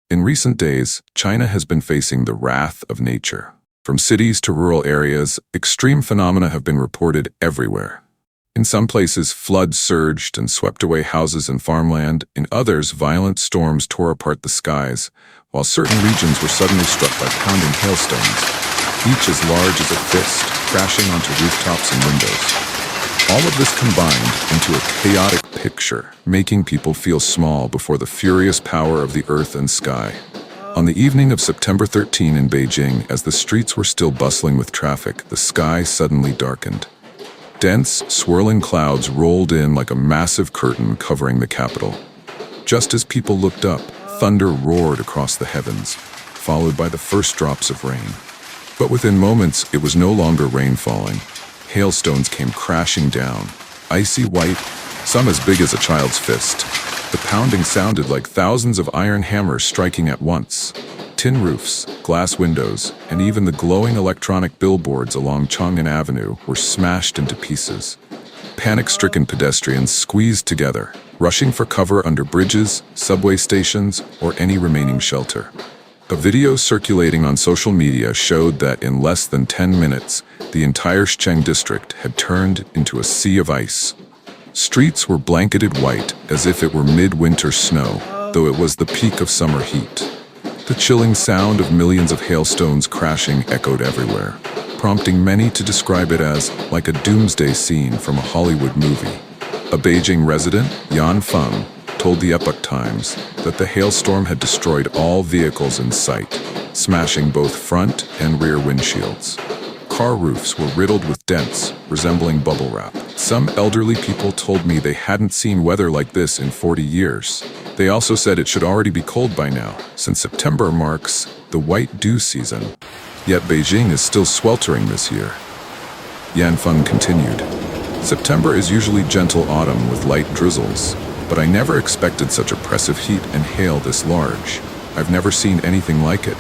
In recent days, China has been facing the wrath of nature. From cities to rural areas, extreme phenomena have been reported everywhere. In some places, floods surged and swept away houses and farmland. In others, violent storms tore apart the skies, while certain regions were suddenly struck by pounding hailstones, each as large as a fist, crashing onto rooftops and windows. All of this combined into a chaotic picture, making people feel small before the furious power of the earth and sky. On the evening of September 13 in Beijing, as the streets were still bustling with traffic, the sky suddenly darkened. Dense, swirling clouds rolled in like a massive curtain covering the capital. Just as people looked up, thunder roared across the heavens, followed by the first drops of rain. But within moments, it was no longer rain falling. Hailstones came crashing down, icy white, some as big as a child's fist. The pounding sounded like thousands of iron hammers striking at once. Tin roofs, glass windows, and even the glowing electronic billboards along Chang'an Avenue were smashed into pieces. Panic-stricken pedestrians squeezed together, rushing for cover under bridges, subway stations, or any remaining shelter. A video circulating on social media showed that in less than 10 minutes, the entire Shenzhen district had turned into a sea of ice. Streets were blanketed white as if it were midwinter snow, though it was the peak of summer heat. The chilling sound of millions of hailstones crashing echoed everywhere, prompting many to describe it as like a doomsday scene from a Hollywood movie. A Beijing resident, Yan Feng, told the Epoch Times that the hailstorm had destroyed all vehicles in sight, smashing both front and rear windshields. Car roofs were riddled with dents, resembling bubble wrap. Some elderly people told me they hadn't seen weather like this in 40 years. They also said it should already be cold by now, since September marks the white dew season. Yet Beijing is still sweltering this year. Yan Feng continued, "September is usually gentle autumn with light drizzles, but I never expected such oppressive heat and hail this large. I've never seen anything like it."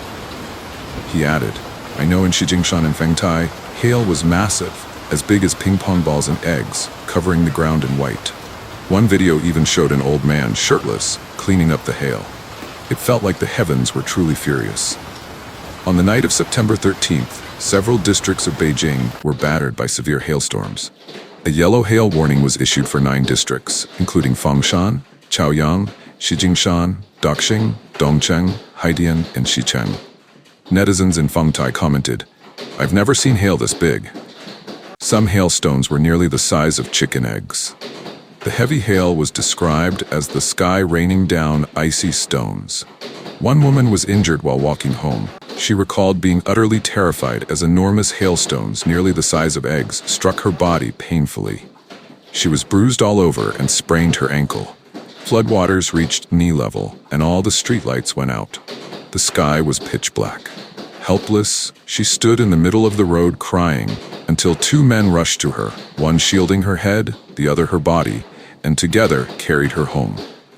He added, "I know in Shijingshan and Fengtai, hail was massive, as big as ping-pong balls and eggs, covering the ground in white. One video even showed an old man, shirtless, cleaning up the hail. It felt like the heavens were truly furious." On the night of September 13th, several districts of Beijing were battered by severe hailstorms. A yellow hail warning was issued for 9 districts, including Fengshan, Chaoyang, Shijingshan, Daxing, Dongcheng, Haidian, and Xicheng. Netizens in Fengtai commented, "I've never seen hail this big." Some hailstones were nearly the size of chicken eggs. The heavy hail was described as the sky raining down icy stones. One woman was injured while walking home. She recalled being utterly terrified as enormous hailstones, nearly the size of eggs, struck her body painfully. She was bruised all over and sprained her ankle. Floodwaters reached knee level, and all the streetlights went out. The sky was pitch black. Helpless, she stood in the middle of the road crying, until 2 men rushed to her, one shielding her head, the other her body, and together carried her home.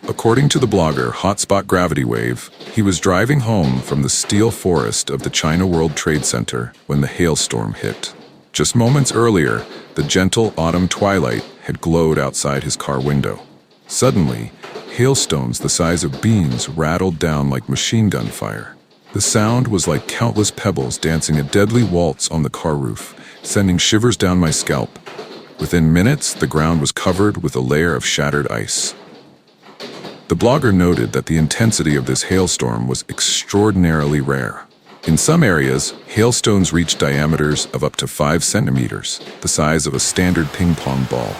According to the blogger Hotspot Gravity Wave, he was driving home from the steel forest of the China World Trade Center when the hailstorm hit. Just moments earlier, the gentle autumn twilight had glowed outside his car window. Suddenly, hailstones the size of beans rattled down like machine gun fire. The sound was like countless pebbles dancing a deadly waltz on the car roof, sending shivers down my scalp. Within minutes, the ground was covered with a layer of shattered ice. The blogger noted that the intensity of this hailstorm was extraordinarily rare. In some areas, hailstones reached diameters of up to 5 centimeters, the size of a standard ping-pong ball.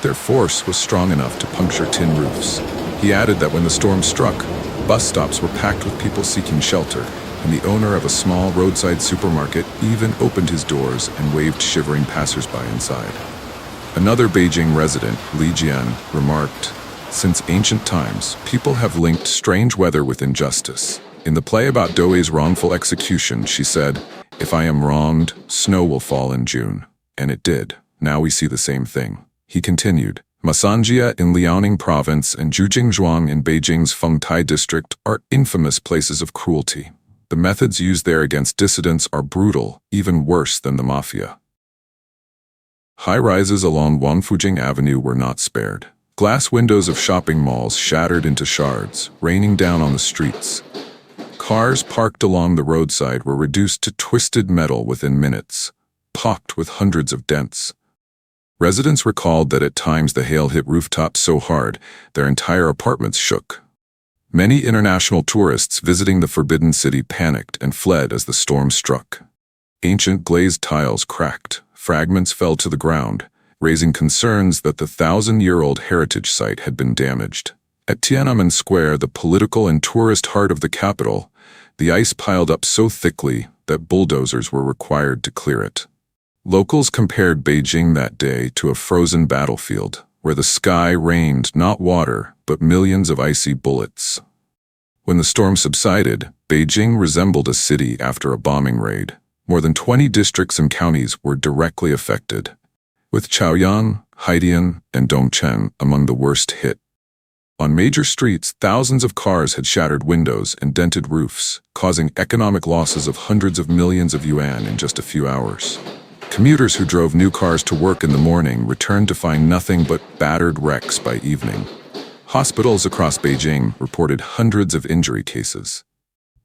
Their force was strong enough to puncture tin roofs. He added that when the storm struck, bus stops were packed with people seeking shelter, and the owner of a small roadside supermarket even opened his doors and waved shivering passersby inside. Another Beijing resident, Li Jian, remarked, "Since ancient times, people have linked strange weather with injustice. In the play about Douai's wrongful execution, she said, 'If I am wronged, snow will fall in June.' And it did. Now we see the same thing." He continued, Masanjia in Liaoning province and Zhujiangzhuang in Beijing's Fengtai district are infamous places of cruelty. The methods used there against dissidents are brutal, even worse than the mafia. High-rises along Wangfujing Avenue were not spared. Glass windows of shopping malls shattered into shards, raining down on the streets. Cars parked along the roadside were reduced to twisted metal within minutes, pocked with hundreds of dents. Residents recalled that at times the hail hit rooftops so hard their entire apartments shook. Many international tourists visiting the Forbidden City panicked and fled as the storm struck. Ancient glazed tiles cracked, fragments fell to the ground, raising concerns that the 1,000-year-old heritage site had been damaged. At Tiananmen Square, the political and tourist heart of the capital, the ice piled up so thickly that bulldozers were required to clear it. Locals compared Beijing that day to a frozen battlefield, where the sky rained not water, but millions of icy bullets. When the storm subsided, Beijing resembled a city after a bombing raid. More than 20 districts and counties were directly affected, with Chaoyang, Haidian, and Dongchen among the worst hit. On major streets, thousands of cars had shattered windows and dented roofs, causing economic losses of hundreds of millions of yuan in just a few hours. Commuters who drove new cars to work in the morning returned to find nothing but battered wrecks by evening. Hospitals across Beijing reported hundreds of injury cases.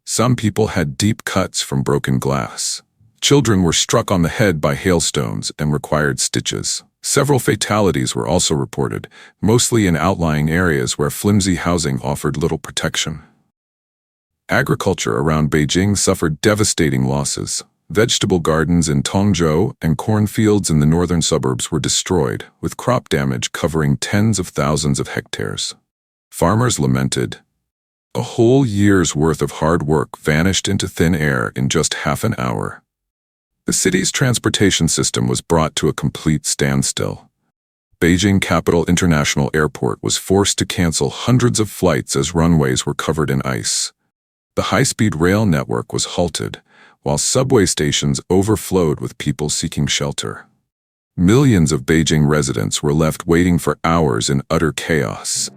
Some people had deep cuts from broken glass. Children were struck on the head by hailstones and required stitches. Several fatalities were also reported, mostly in outlying areas where flimsy housing offered little protection. Agriculture around Beijing suffered devastating losses. Vegetable gardens in Tongzhou and cornfields in the northern suburbs were destroyed, with crop damage covering tens of thousands of hectares. Farmers lamented. A whole year's worth of hard work vanished into thin air in just half an hour. The city's transportation system was brought to a complete standstill. Beijing Capital International Airport was forced to cancel hundreds of flights as runways were covered in ice. The high-speed rail network was halted, while subway stations overflowed with people seeking shelter. Millions of Beijing residents were left waiting for hours in utter chaos